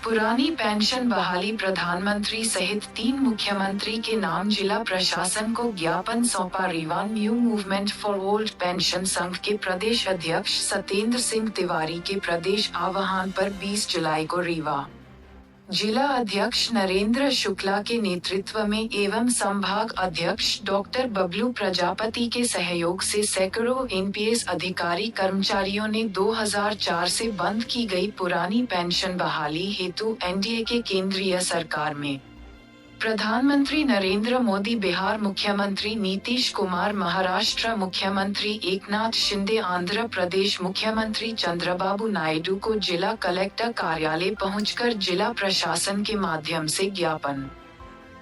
पुरानी पेंशन बहाली। प्रधानमंत्री सहित 3 मुख्यमंत्री के नाम जिला प्रशासन को ज्ञापन सौंपा। Rewa. New movement for old pension संघ के प्रदेश अध्यक्ष सत्येंद्र सिंह तिवारी के प्रदेश आह्वान पर 20 जुलाई को रीवा जिला अध्यक्ष नरेंद्र शुक्ला के नेतृत्व में एवं संभाग अध्यक्ष डॉक्टर बबलू प्रजापति के सहयोग से सैकड़ों एनपीएस अधिकारी कर्मचारियों ने 2004 से बंद की गई पुरानी पेंशन बहाली हेतु एनडीए के केंद्रीय सरकार में प्रधानमंत्री नरेंद्र मोदी, बिहार मुख्यमंत्री नीतीश कुमार, महाराष्ट्र मुख्यमंत्री एकनाथ शिंदे, आंध्र प्रदेश मुख्यमंत्री चंद्रबाबू नायडू को जिला कलेक्टर कार्यालय पहुंचकर जिला प्रशासन के माध्यम से ज्ञापन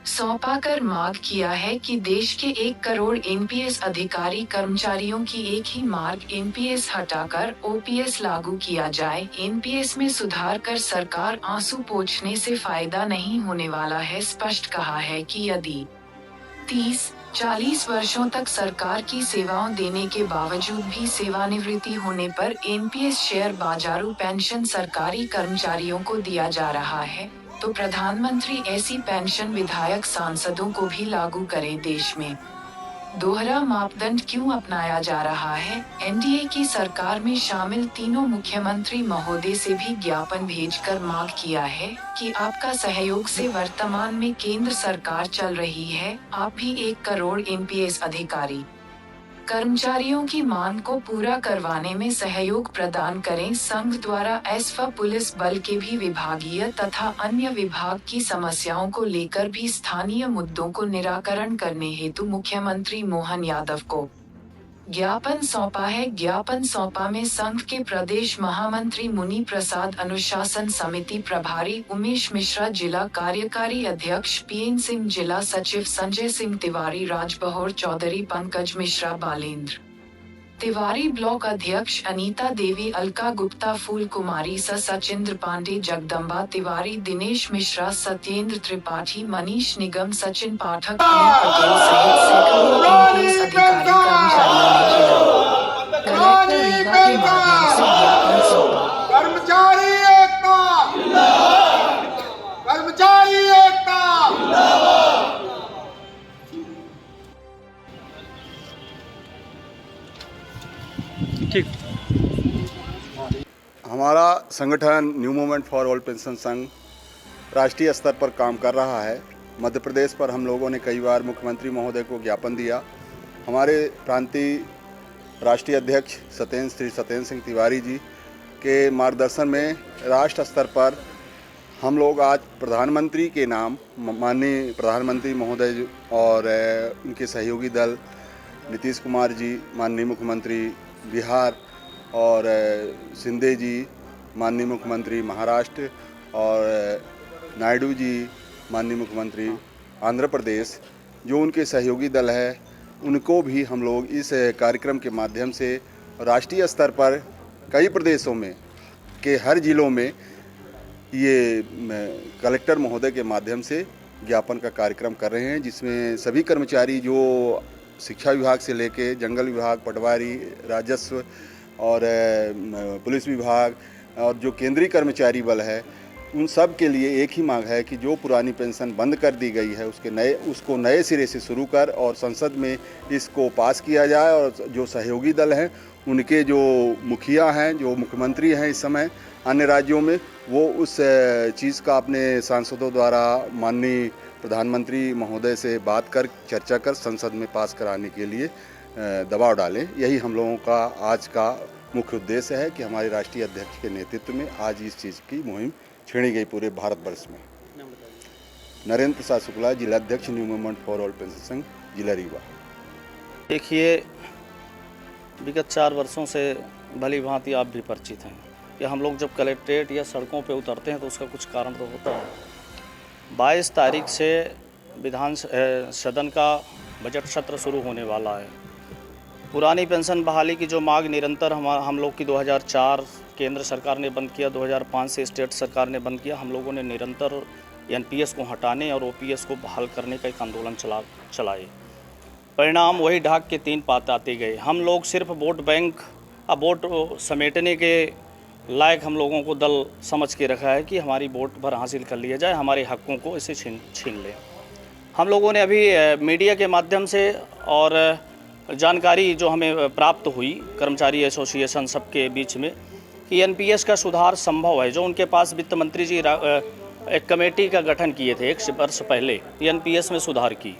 सौंपाकर मांग किया है कि देश के 1 करोड़ एनपीएस अधिकारी कर्मचारियों की एक ही मार्ग एनपीएस हटाकर ओपीएस लागू किया जाए। एनपीएस में सुधार कर सरकार आंसू पोंछने से फायदा नहीं होने वाला है। स्पष्ट कहा है कि यदि 30-40 वर्षों तक सरकार की सेवाओं देने के बावजूद भी सेवानिवृत्ति होने पर एनपीएस शेयर बाजारू पेंशन सरकारी कर्मचारियों को दिया जा रहा है, तो प्रधानमंत्री ऐसी पेंशन विधायक सांसदों को भी लागू करें। देश में दोहरा मापदंड क्यों अपनाया जा रहा है? एनडीए की सरकार में शामिल तीनों मुख्यमंत्री महोदय से भी ज्ञापन भेजकर मांग किया है कि आपका सहयोग से वर्तमान में केंद्र सरकार चल रही है, आप भी 1 करोड़ एनपीएस अधिकारी कर्मचारियों की मांग को पूरा करवाने में सहयोग प्रदान करें। संघ द्वारा एसपा पुलिस बल के भी विभागीय तथा अन्य विभाग की समस्याओं को लेकर भी स्थानीय मुद्दों को निराकरण करने हेतु मुख्यमंत्री मोहन यादव को ज्ञापन सौंपा है। ज्ञापन सौंपा में संघ के प्रदेश महामंत्री मुनि प्रसाद, अनुशासन समिति प्रभारी उमेश मिश्रा, जिला कार्यकारी अध्यक्ष पीएन सिंह, जिला सचिव संजय सिंह तिवारी, राजबहोर चौधरी, पंकज मिश्रा, बालेंद्र तिवारी, ब्लॉक अध्यक्ष अनीता देवी, अलका गुप्ता, फूल कुमारी, सचिंद्र पांडे, जगदम्बा तिवारी, दिनेश मिश्रा, सत्येंद्र त्रिपाठी, मनीष निगम, सचिन पाठक, पटेल सहित सैकड़ों एनपीएस अधिकारी कर्मचारियों ने जिला कलेक्टर रीवा के माध्यम से ज्ञापन सौंपा। कर्मचारी एकता जिंदाबाद, कर्मचारी एकता जिंदाबाद। ठीक। हमारा संगठन new movement for old pension संघ राष्ट्रीय स्तर पर काम कर रहा है। मध्य प्रदेश पर हम लोगों ने कई बार मुख्यमंत्री महोदय को ज्ञापन दिया। हमारे प्रांतीय राष्ट्रीय अध्यक्ष श्री सत्येंद्र सिंह तिवारी जी के मार्गदर्शन में राष्ट्र स्तर पर हम लोग आज प्रधानमंत्री के नाम, माननीय प्रधानमंत्री महोदय और उनके सहयोगी दल नीतीश कुमार जी, माननीय मुख्यमंत्री बिहार, और शिंदे जी, माननीय मुख्यमंत्री महाराष्ट्र, और नायडू जी, माननीय मुख्यमंत्री आंध्र प्रदेश, जो उनके सहयोगी दल है, उनको भी हम लोग इस कार्यक्रम के माध्यम से राष्ट्रीय स्तर पर कई प्रदेशों में के हर जिलों में ये कलेक्टर महोदय के माध्यम से ज्ञापन का कार्यक्रम कर रहे हैं, जिसमें सभी कर्मचारी जो शिक्षा विभाग से लेके जंगल विभाग, पटवारी, राजस्व और पुलिस विभाग और जो केंद्रीय कर्मचारी बल है, उन सब के लिए एक ही मांग है कि जो पुरानी पेंशन बंद कर दी गई है उसको नए सिरे से शुरू कर और संसद में इसको पास किया जाए। और जो सहयोगी दल हैं, उनके जो मुखिया हैं, जो मुख्यमंत्री हैं इस समय अन्य राज्यों में, वो उस चीज़ का अपने सांसदों द्वारा माननीय प्रधानमंत्री महोदय से बात कर, चर्चा कर संसद में पास कराने के लिए दबाव डालें। यही हम लोगों का आज का मुख्य उद्देश्य है कि हमारे राष्ट्रीय अध्यक्ष के नेतृत्व में आज इस चीज़ की मुहिम छेड़ी गई पूरे भारतवर्ष में। नरेंद्र प्रसाद शुक्ला, जिला अध्यक्ष new movement for old pension संघ, जिला रीवा। देखिए, विगत 4 वर्षों से भली भांति आप भी परिचित हैं कि हम लोग जब कलेक्ट्रेट या सड़कों पे उतरते हैं तो उसका कुछ कारण तो होता है। 22 तारीख से विधान सदन का बजट सत्र शुरू होने वाला है। पुरानी पेंशन बहाली की जो मांग निरंतर हम लोग की 2004 केंद्र सरकार ने बंद किया, 2005 से स्टेट सरकार ने बंद किया। हम लोगों ने निरंतर एनपीएस को हटाने और ओपीएस को बहाल करने का एक आंदोलन चलाए। परिणाम वही ढाक के 3 पात आते गए। हम लोग सिर्फ वोट बैंक, वोट समेटने के लायक हम लोगों को दल समझ के रखा है कि हमारी वोट भर हासिल कर लिया जाए, हमारे हकों को इसे छीन लें। हम लोगों ने अभी मीडिया के माध्यम से और जानकारी जो हमें प्राप्त हुई कर्मचारी एसोसिएशन सबके बीच में कि एनपीएस का सुधार संभव है। जो उनके पास वित्त मंत्री जी एक कमेटी का गठन किए थे 1 वर्ष पहले एनपीएस में सुधार की,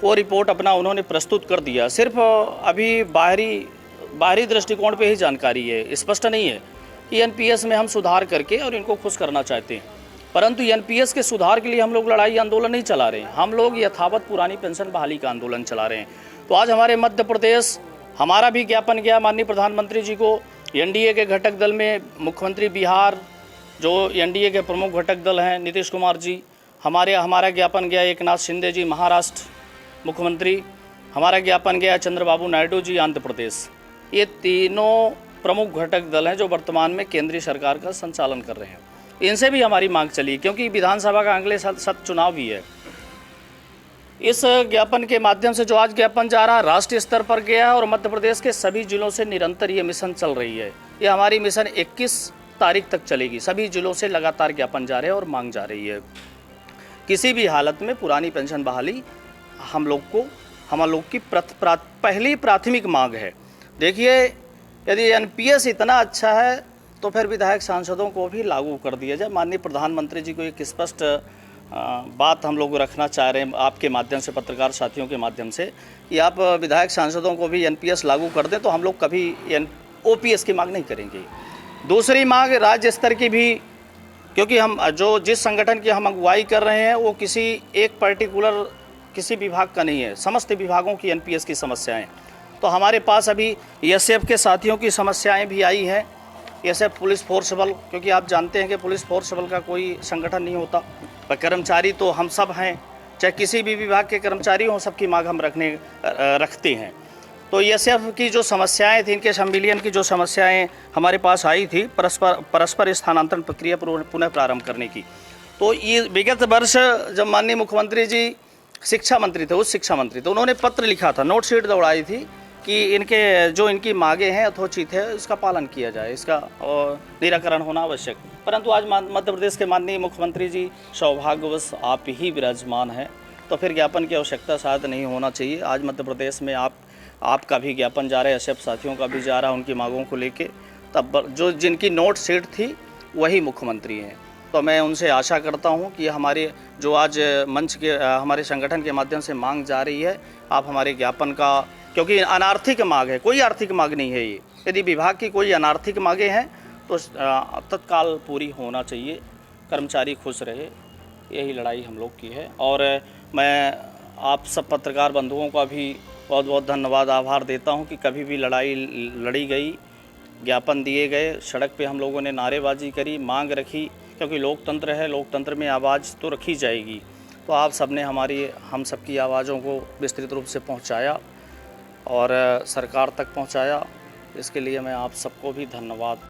वो रिपोर्ट अपना उन्होंने प्रस्तुत कर दिया। सिर्फ अभी बाहरी दृष्टिकोण पे ही जानकारी है, स्पष्ट नहीं है कि एनपीएस में हम सुधार करके और इनको खुश करना चाहते हैं। परंतु एनपीएस के सुधार के लिए हम लोग लड़ाई आंदोलन नहीं चला रहे हैं, हम लोग यथावत पुरानी पेंशन बहाली का आंदोलन चला रहे हैं। तो आज हमारे मध्य प्रदेश हमारा भी ज्ञापन गया माननीय प्रधानमंत्री जी को, एनडीए के घटक दल में मुख्यमंत्री बिहार जो एनडीए के प्रमुख घटक दल हैं नीतीश कुमार जी, हमारा ज्ञापन गया एकनाथ शिंदे जी महाराष्ट्र मुख्यमंत्री, हमारा ज्ञापन गया चंद्रबाबू नायडू जी आंध्र प्रदेश। ये तीनों प्रमुख घटक दल हैं जो वर्तमान में केंद्रीय सरकार का संचालन कर रहे हैं। इनसे भी हमारी मांग चली क्योंकि विधानसभा का अगले साल चुनाव भी है। इस ज्ञापन के माध्यम से जो आज ज्ञापन जा रहा है राष्ट्रीय स्तर पर गया है और मध्य प्रदेश के सभी जिलों से निरंतर ये मिशन चल रही है। ये हमारी मिशन 21 तारीख तक चलेगी। सभी जिलों से लगातार ज्ञापन जा रहे हैं और मांग जा रही है। किसी भी हालत में पुरानी पेंशन बहाली हम लोग की पहली प्राथमिक मांग है। देखिए, यदि एनपीएस इतना अच्छा है तो फिर विधायक सांसदों को भी लागू कर दिया जाए। माननीय प्रधानमंत्री जी को एक स्पष्ट बात हम लोग रखना चाह रहे हैं आपके माध्यम से, पत्रकार साथियों के माध्यम से, कि आप विधायक सांसदों को भी एनपीएस लागू कर दें तो हम लोग कभी ओपीएस की मांग नहीं करेंगे। दूसरी मांग राज्य स्तर की भी, क्योंकि हम जिस संगठन की हम अगुवाई कर रहे हैं वो किसी एक पर्टिकुलर किसी विभाग का नहीं है, समस्त विभागों की एनपीएस की समस्याएं। तो हमारे पास अभी एसएफ के साथियों की समस्याएं भी आई हैं। एसएफ पुलिस फोर्स बल, क्योंकि आप जानते हैं कि पुलिस फोर्स बल का कोई संगठन नहीं होता, पर कर्मचारी तो हम सब हैं, चाहे किसी भी विभाग के कर्मचारी हों, सबकी मांग हम रखते हैं। तो एसएफ की जो समस्याएं थी, इनके संविलियन की जो समस्याएं हमारे पास आई थी परस्पर स्थानांतरण प्रक्रिया पुनः प्रारंभ करने की, तो ये विगत वर्ष जब माननीय मुख्यमंत्री जी शिक्षा मंत्री थे, उस शिक्षा मंत्री, तो उन्होंने पत्र लिखा था, नोट शीट दौड़ाई थी कि इनकी मांगे हैं यथोचित है, इसका पालन किया जाए, इसका निराकरण होना आवश्यक। परंतु आज मध्य प्रदेश के माननीय मुख्यमंत्री जी सौभाग्यवश आप ही विराजमान हैं, तो फिर ज्ञापन की आवश्यकता शायद नहीं होना चाहिए। आज मध्य प्रदेश में आपका भी ज्ञापन जा रहा है, एसएफ साथियों का भी जा रहा है उनकी मांगों को लेके। तब जो जिनकी नोट शीट थी वही मुख्यमंत्री हैं। तो मैं उनसे आशा करता हूं कि हमारे जो आज मंच के हमारे संगठन के माध्यम से मांग जा रही है, आप हमारे ज्ञापन का, क्योंकि अनार्थिक मांग है, कोई आर्थिक मांग नहीं है ये, यदि विभाग की कोई अनार्थिक मांगे हैं तो तत्काल पूरी होना चाहिए, कर्मचारी खुश रहे, यही लड़ाई हम लोग की है। और मैं आप सब पत्रकार बंधुओं का भी बहुत बहुत धन्यवाद, आभार देता हूं कि कभी भी लड़ाई लड़ी गई, ज्ञापन दिए गए, सड़क पे हम लोगों ने नारेबाजी करी, मांग रखी, क्योंकि लोकतंत्र है, लोकतंत्र में आवाज़ तो रखी जाएगी। तो आप सब ने हम सब की आवाज़ों को विस्तृत रूप से पहुंचाया और सरकार तक पहुंचाया, इसके लिए मैं आप सबको भी धन्यवाद